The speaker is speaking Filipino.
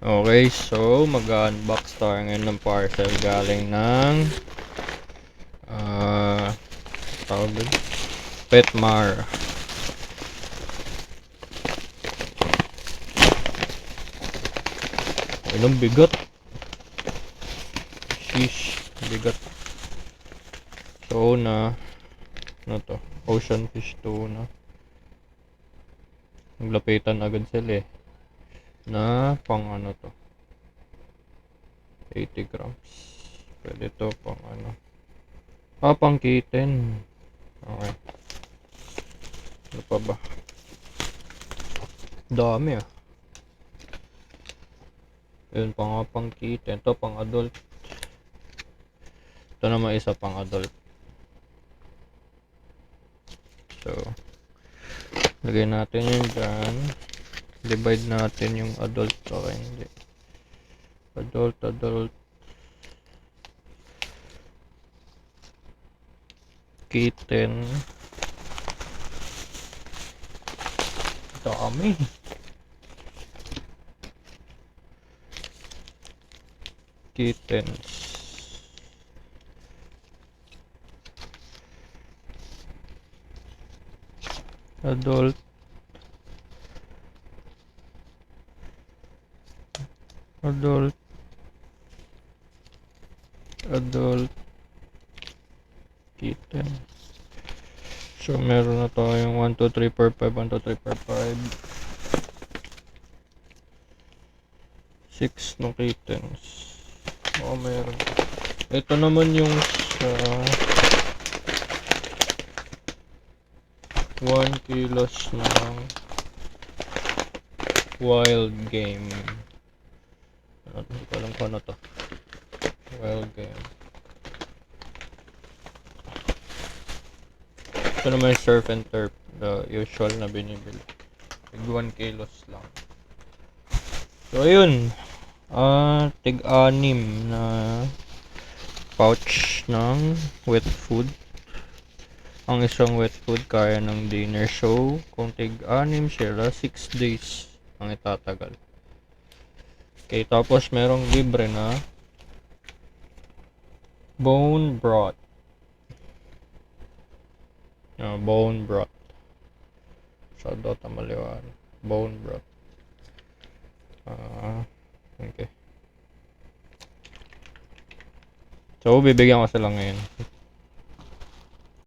Okay, so mag-unbox tayo ngayon ng parcel galing ng tawag doon? Petmar. Anong bigat? Sheesh, bigat. So ano to? Ocean fish tuna. Naglapitan agad sila na pang ano to? 80 grams. Pwede to pang ano? Pang kitten. Okay. Ano pa ba? Dami Yun pang kitten. Ito pang adult. Ito naman isa pang adult. So, lagay natin yun dyan. Divide natin yung adult. Okay, hindi. Adult. Kitten. Dami. Kittens. Adult. Kitten. So meron na tayong 1, 2, 3, 4, 5, 1, 2, 3, 4, 5, 6 na kittens. Meron. Ito naman yung sa 1 kilos ng wild game. Hindi ko alam kung ano to. Wild game. Ito naman yung surf and turf. The usual na binibili. 1 kilos lang. So ayun. Tig-6 na pouch ng wet food. Ang isang wet food kaya ng dinner. So kung tig-6 sila, 6 days ang itatagal. Okay, tapos merong libre na bone broth. Bone broth. Sa Dota maliwan. Bone broth. Okay. So, bibigyan ko sila ngayon.